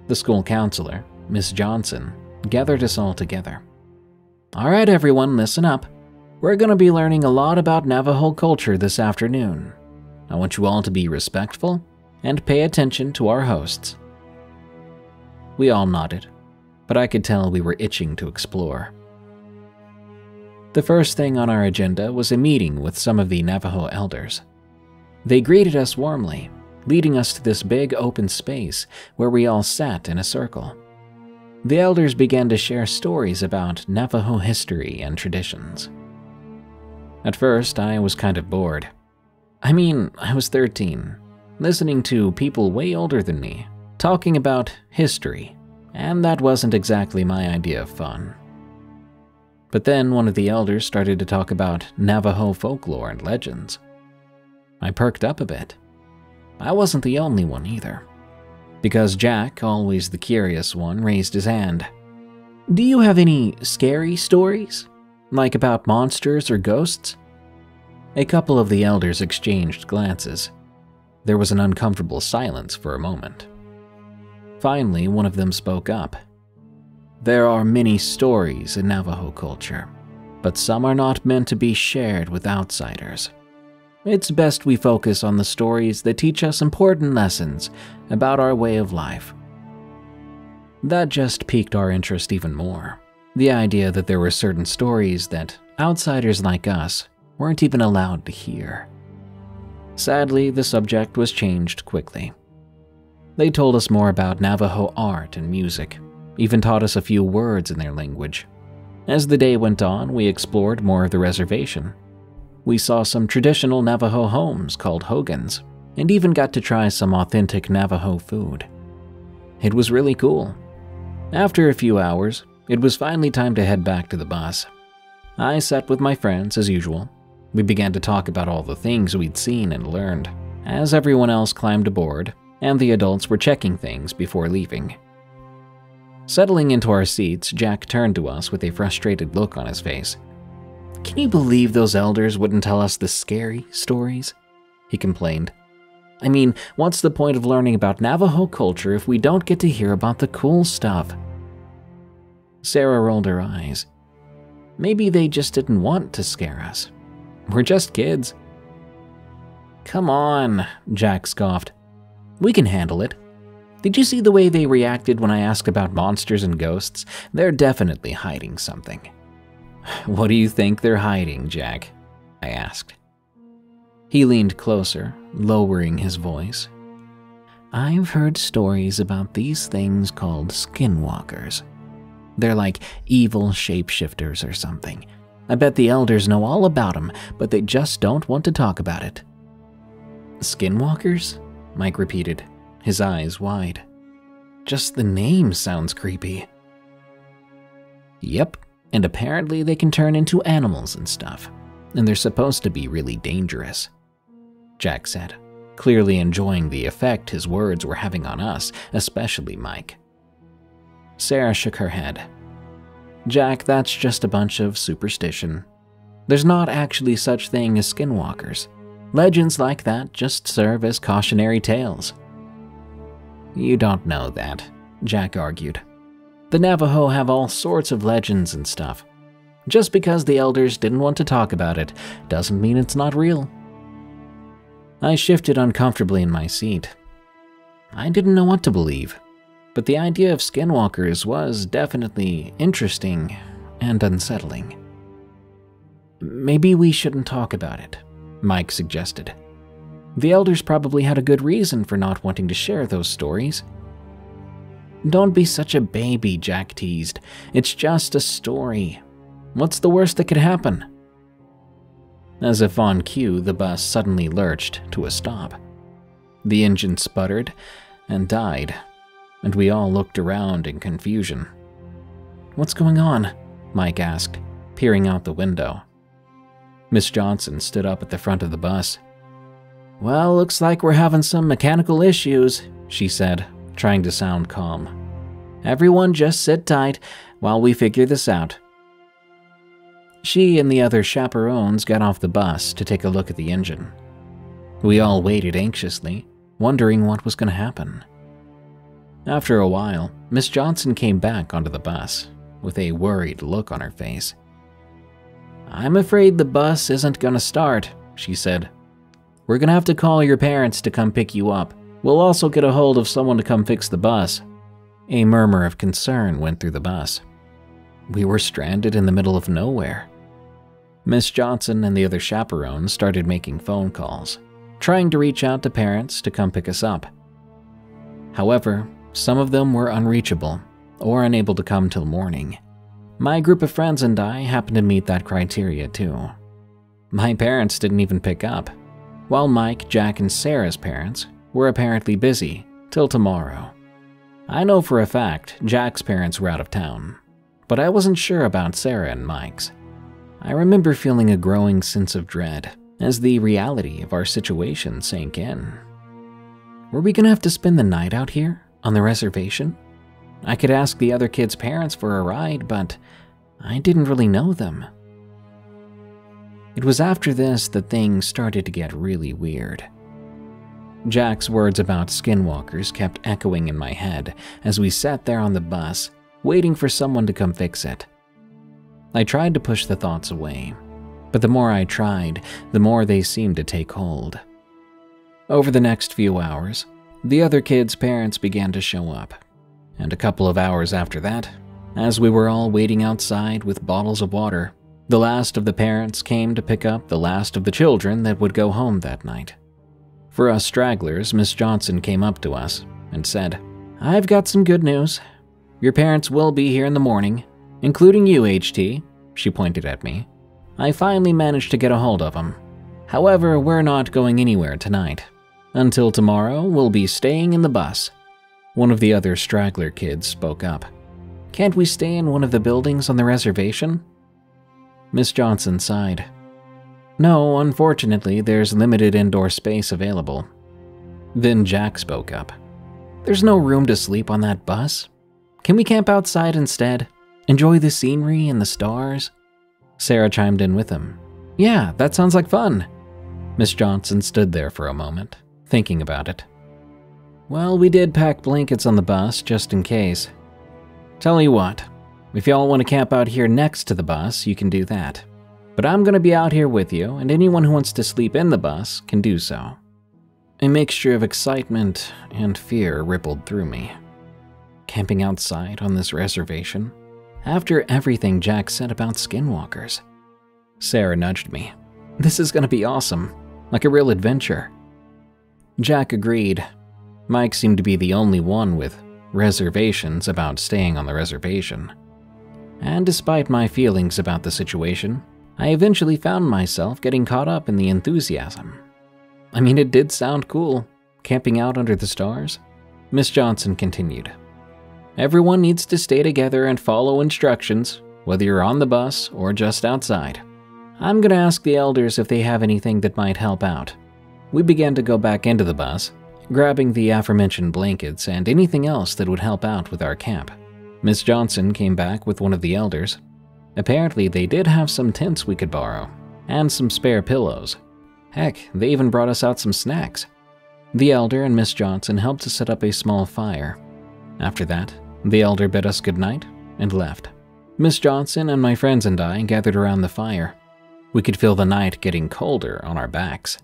The school counselor, Miss Johnson, gathered us all together. "All right, everyone, listen up. We're going to be learning a lot about Navajo culture this afternoon. I want you all to be respectful and pay attention to our hosts." We all nodded, but I could tell we were itching to explore. The first thing on our agenda was a meeting with some of the Navajo elders. They greeted us warmly, leading us to this big open space where we all sat in a circle. The elders began to share stories about Navajo history and traditions. At first, I was kind of bored. I was 13, listening to people way older than me, talking about history, and that wasn't exactly my idea of fun. But then one of the elders started to talk about Navajo folklore and legends. I perked up a bit. I wasn't the only one either, because Jack, always the curious one, raised his hand. "Do you have any scary stories? Like about monsters or ghosts?" A couple of the elders exchanged glances. There was an uncomfortable silence for a moment. Finally, one of them spoke up. "There are many stories in Navajo culture, but some are not meant to be shared with outsiders. It's best we focus on the stories that teach us important lessons about our way of life." That just piqued our interest even more. The idea that there were certain stories that outsiders like us weren't even allowed to hear. Sadly, the subject was changed quickly. They told us more about Navajo art and music, even taught us a few words in their language. As the day went on, we explored more of the reservation. We saw some traditional Navajo homes called hogans, and even got to try some authentic Navajo food. It was really cool. After a few hours, it was finally time to head back to the bus. I sat with my friends as usual. We began to talk about all the things we'd seen and learned, as everyone else climbed aboard, and the adults were checking things before leaving. Settling into our seats, Jack turned to us with a frustrated look on his face. "Can you believe those elders wouldn't tell us the scary stories?" he complained. "I mean, what's the point of learning about Navajo culture if we don't get to hear about the cool stuff?" Sarah rolled her eyes. "Maybe they just didn't want to scare us. We're just kids." "Come on," Jack scoffed. "We can handle it. Did you see the way they reacted when I asked about monsters and ghosts? They're definitely hiding something." "What do you think they're hiding, Jack?" I asked. He leaned closer, lowering his voice. "I've heard stories about these things called Skinwalkers. They're like evil shapeshifters or something. I bet the elders know all about them, but they just don't want to talk about it." "Skinwalkers?" Mike repeated, his eyes wide. "Just the name sounds creepy." "Yep, and apparently they can turn into animals and stuff, and they're supposed to be really dangerous," Jack said, clearly enjoying the effect his words were having on us, especially Mike. Sarah shook her head. "Jack, that's just a bunch of superstition. There's not actually such thing as skinwalkers. Legends like that just serve as cautionary tales." "You don't know that," Jack argued. "The Navajo have all sorts of legends and stuff. Just because the elders didn't want to talk about it doesn't mean it's not real." I shifted uncomfortably in my seat. I didn't know what to believe, but the idea of skinwalkers was definitely interesting and unsettling. "Maybe we shouldn't talk about it," Mike suggested. "The elders probably had a good reason for not wanting to share those stories." "Don't be such a baby," Jack teased. "It's just a story. What's the worst that could happen?" As if on cue, the bus suddenly lurched to a stop. The engine sputtered and died, and we all looked around in confusion. "What's going on?" Mike asked, peering out the window. Miss Johnson stood up at the front of the bus. "Well, looks like we're having some mechanical issues," she said, trying to sound calm. "Everyone just sit tight while we figure this out." She and the other chaperones got off the bus to take a look at the engine. We all waited anxiously, wondering what was going to happen. After a while, Miss Johnson came back onto the bus, with a worried look on her face. "I'm afraid the bus isn't going to start," she said. "We're going to have to call your parents to come pick you up. We'll also get a hold of someone to come fix the bus." A murmur of concern went through the bus. We were stranded in the middle of nowhere. Miss Johnson and the other chaperones started making phone calls, trying to reach out to parents to come pick us up. However, some of them were unreachable or unable to come till morning. My group of friends and I happened to meet that criteria too. My parents didn't even pick up, while Mike, Jack, and Sarah's parents were apparently busy till tomorrow. I know for a fact Jack's parents were out of town, but I wasn't sure about Sarah and Mike's. I remember feeling a growing sense of dread as the reality of our situation sank in. Were we gonna have to spend the night out here on the reservation? I could ask the other kids' parents for a ride, but I didn't really know them. It was after this that things started to get really weird. Jack's words about skinwalkers kept echoing in my head as we sat there on the bus, waiting for someone to come fix it. I tried to push the thoughts away, but the more I tried, the more they seemed to take hold. Over the next few hours, the other kids' parents began to show up, and a couple of hours after that, as we were all waiting outside with bottles of water, the last of the parents came to pick up the last of the children that would go home that night. For us stragglers, Miss Johnson came up to us and said, "I've got some good news. Your parents will be here in the morning, including you, HT," she pointed at me. "I finally managed to get a hold of them. However, we're not going anywhere tonight. Until tomorrow, we'll be staying in the bus." One of the other straggler kids spoke up. "Can't we stay in one of the buildings on the reservation?" Miss Johnson sighed. "No, unfortunately, there's limited indoor space available." Then Jack spoke up. "There's no room to sleep on that bus. Can we camp outside instead? Enjoy the scenery and the stars?" Sarah chimed in with him. "Yeah, that sounds like fun." Miss Johnson stood there for a moment, thinking about it. "Well, we did pack blankets on the bus just in case. Tell you what, if y'all want to camp out here next to the bus, you can do that. But I'm going to be out here with you, and anyone who wants to sleep in the bus can do so." A mixture of excitement and fear rippled through me. Camping outside on this reservation? After everything Jack said about skinwalkers? Sarah nudged me. "This is going to be awesome, like a real adventure." Jack agreed. Mike seemed to be the only one with reservations about staying on the reservation. And despite my feelings about the situation, I eventually found myself getting caught up in the enthusiasm. I mean, it did sound cool, camping out under the stars. Miss Johnson continued. "Everyone needs to stay together and follow instructions, whether you're on the bus or just outside. I'm going to ask the elders if they have anything that might help out." We began to go back into the bus, grabbing the aforementioned blankets and anything else that would help out with our camp. Miss Johnson came back with one of the elders. Apparently, they did have some tents we could borrow, and some spare pillows. Heck, they even brought us out some snacks. The elder and Miss Johnson helped to set up a small fire. After that, the elder bid us goodnight and left. Miss Johnson and my friends and I gathered around the fire. We could feel the night getting colder on our backs.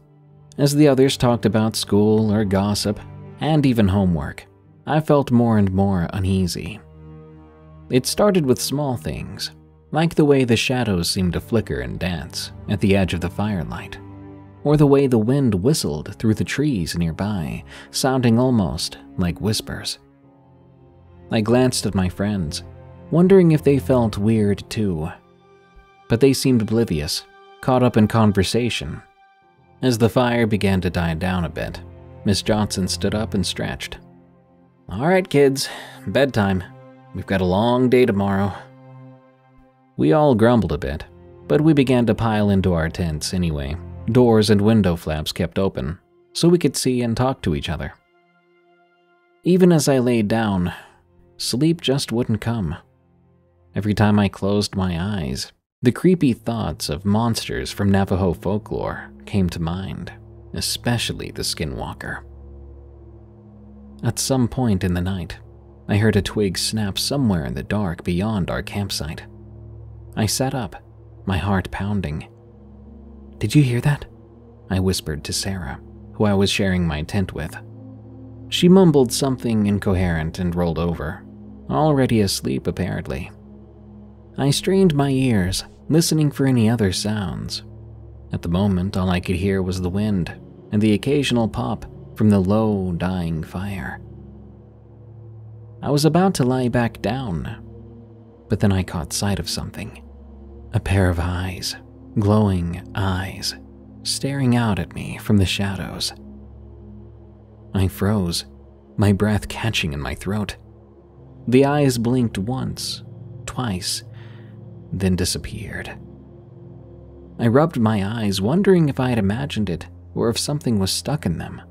As the others talked about school or gossip, and even homework, I felt more and more uneasy. It started with small things, like the way the shadows seemed to flicker and dance at the edge of the firelight, or the way the wind whistled through the trees nearby, sounding almost like whispers. I glanced at my friends, wondering if they felt weird too, but they seemed oblivious, caught up in conversation. As the fire began to die down a bit, Miss Johnson stood up and stretched. "All right, kids, bedtime. We've got a long day tomorrow." We all grumbled a bit, but we began to pile into our tents anyway. Doors and window flaps kept open, so we could see and talk to each other. Even as I laid down, sleep just wouldn't come. Every time I closed my eyes, the creepy thoughts of monsters from Navajo folklore came to mind, especially the Skinwalker. At some point in the night, I heard a twig snap somewhere in the dark beyond our campsite. I sat up, my heart pounding. "Did you hear that?" I whispered to Sarah, who I was sharing my tent with. She mumbled something incoherent and rolled over, already asleep apparently. I strained my ears, listening for any other sounds. At the moment, all I could hear was the wind and the occasional pop from the low, dying fire. I was about to lie back down, but then I caught sight of something. A pair of eyes, glowing eyes, staring out at me from the shadows. I froze, my breath catching in my throat, The eyes blinked once, twice, then disappeared. I rubbed my eyes, wondering if I had imagined it or if something was stuck in them.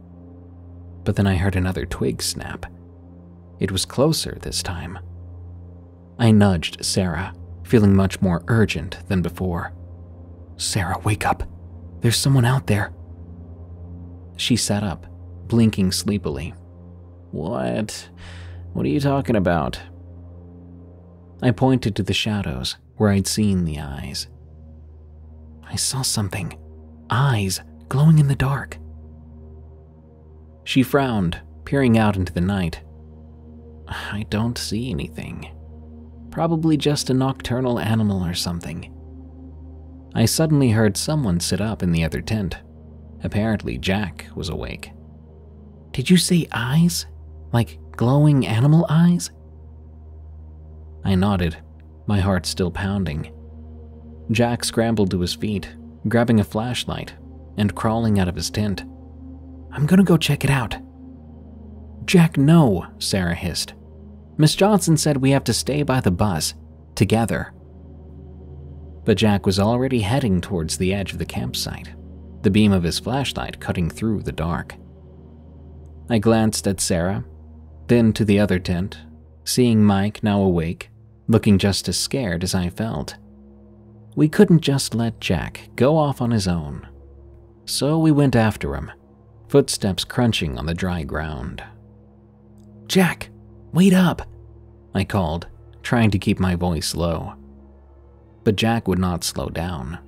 But then I heard another twig snap. It was closer this time. I nudged Sarah, feeling much more urgent than before. "Sarah, wake up. There's someone out there." She sat up, blinking sleepily. What are you talking about?" I pointed to the shadows where I'd seen the eyes. "I saw something. Eyes glowing in the dark." She frowned, peering out into the night. "I don't see anything. Probably just a nocturnal animal or something." I suddenly heard someone sit up in the other tent. Apparently Jack was awake. "Did you say eyes? Like glowing animal eyes?" I nodded, my heart still pounding. Jack scrambled to his feet, grabbing a flashlight and crawling out of his tent. "I'm gonna go check it out." "Jack, no," Sarah hissed. "Miss Johnson said we have to stay by the bus, together." But Jack was already heading towards the edge of the campsite, the beam of his flashlight cutting through the dark. I glanced at Sarah, then to the other tent, seeing Mike now awake, looking just as scared as I felt. We couldn't just let Jack go off on his own. So we went after him, footsteps crunching on the dry ground. "Jack, wait up," I called, trying to keep my voice low. But Jack would not slow down.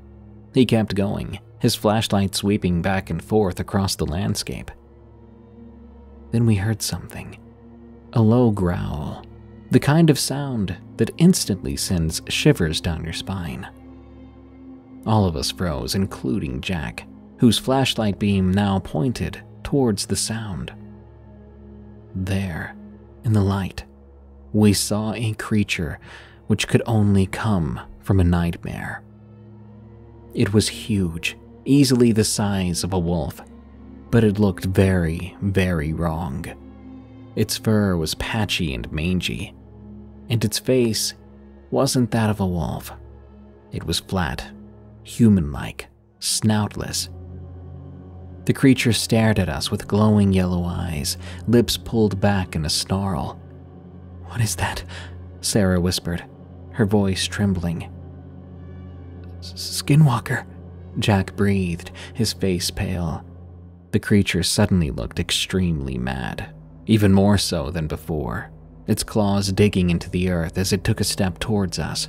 He kept going, his flashlight sweeping back and forth across the landscape. Then we heard something. A low growl, the kind of sound that instantly sends shivers down your spine. All of us froze, including Jack, whose flashlight beam now pointed towards the sound. There, in the light, we saw a creature which could only come from a nightmare. It was huge, easily the size of a wolf, but it looked very, very wrong. Its fur was patchy and mangy, and its face wasn't that of a wolf. It was flat, human-like, snoutless. The creature stared at us with glowing yellow eyes, lips pulled back in a snarl. "What is that?" Sarah whispered, her voice trembling. "Skinwalker," Jack breathed, his face pale. The creature suddenly looked extremely mad, even more so than before, its claws digging into the earth as it took a step towards us.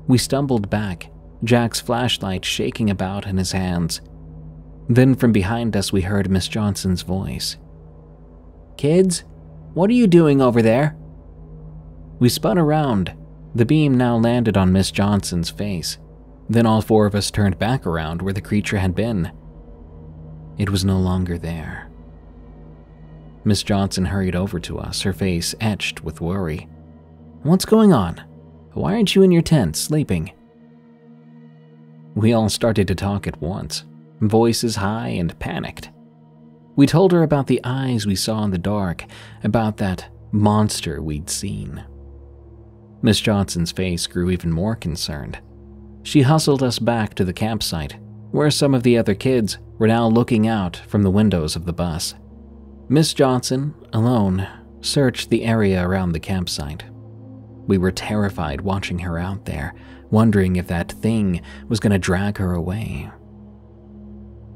We stumbled back, Jack's flashlight shaking about in his hands. Then from behind us we heard Miss Johnson's voice. "Kids, what are you doing over there?" We spun around. The beam now landed on Miss Johnson's face. Then all four of us turned back around where the creature had been. It was no longer there. Miss Johnson hurried over to us, her face etched with worry. "What's going on? Why aren't you in your tent, sleeping?" We all started to talk at once, voices high and panicked. We told her about the eyes we saw in the dark, about that monster we'd seen. Miss Johnson's face grew even more concerned. She hustled us back to the campsite, where some of the other kids were now looking out from the windows of the bus. Miss Johnson, alone, searched the area around the campsite. We were terrified watching her out there, wondering if that thing was going to drag her away.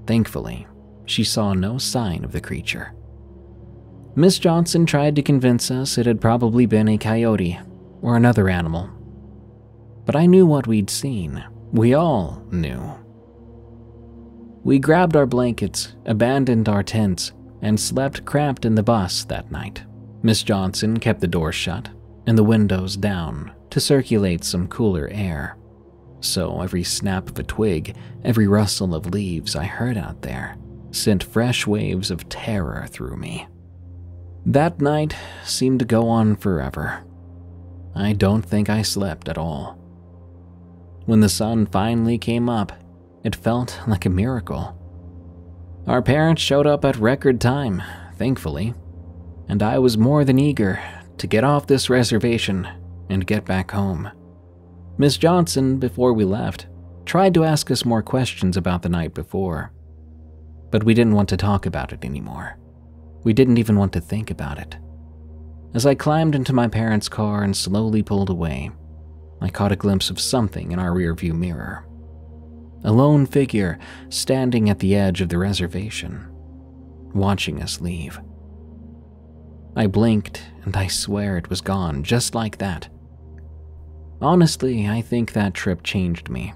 Thankfully, she saw no sign of the creature. Miss Johnson tried to convince us it had probably been a coyote or another animal. But I knew what we'd seen. We all knew. We grabbed our blankets, abandoned our tents, and slept cramped in the bus that night. Miss Johnson kept the door shut and the windows down to circulate some cooler air. So every snap of a twig, every rustle of leaves I heard out there sent fresh waves of terror through me. That night seemed to go on forever. I don't think I slept at all. When the sun finally came up, it felt like a miracle. Our parents showed up at record time, thankfully, and I was more than eager to get off this reservation and get back home. Miss Johnson, before we left, tried to ask us more questions about the night before, but we didn't want to talk about it anymore. We didn't even want to think about it. As I climbed into my parents' car and slowly pulled away, I caught a glimpse of something in our rearview mirror. A lone figure standing at the edge of the reservation, watching us leave. I blinked, and I swear it was gone just like that. Honestly, I think that trip changed me,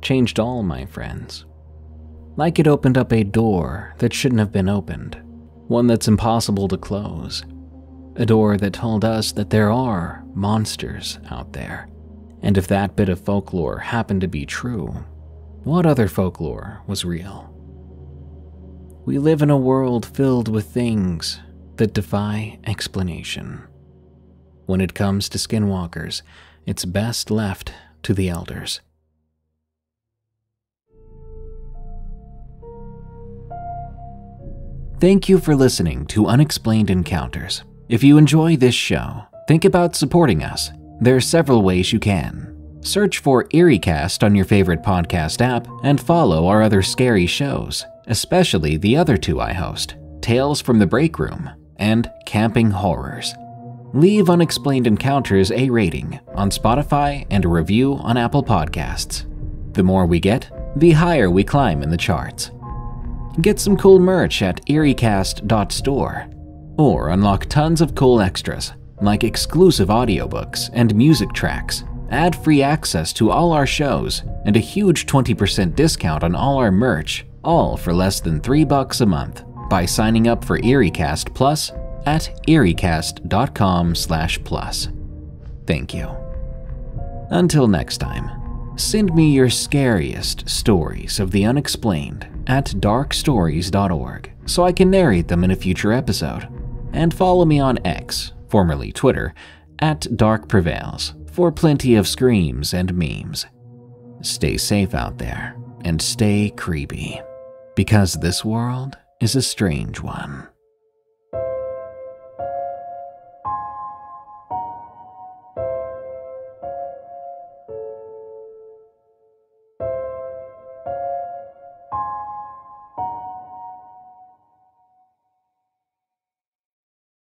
changed all my friends. Like it opened up a door that shouldn't have been opened, one that's impossible to close. A door that told us that there are monsters out there. And if that bit of folklore happened to be true, what other folklore was real? We live in a world filled with things that defy explanation. When it comes to skinwalkers, it's best left to the elders. Thank you for listening to Unexplained Encounters. If you enjoy this show, think about supporting us. There are several ways you can. Search for EerieCast on your favorite podcast app and follow our other scary shows, especially the other two I host, Tales from the Break Room and Camping Horrors. Leave Unexplained Encounters a rating on Spotify and a review on Apple Podcasts. The more we get, the higher we climb in the charts. Get some cool merch at EerieCast.store, or unlock tons of cool extras like exclusive audiobooks and music tracks, ad-free access to all our shows, and a huge 20% discount on all our merch, all for less than $3 a month by signing up for EerieCast Plus at EerieCast.com/plus. Thank you. Until next time, send me your scariest stories of the unexplained at darkstories.org so I can narrate them in a future episode. And follow me on X, formerly Twitter, at Prevails for plenty of screams and memes. Stay safe out there and stay creepy, because this world is a strange one.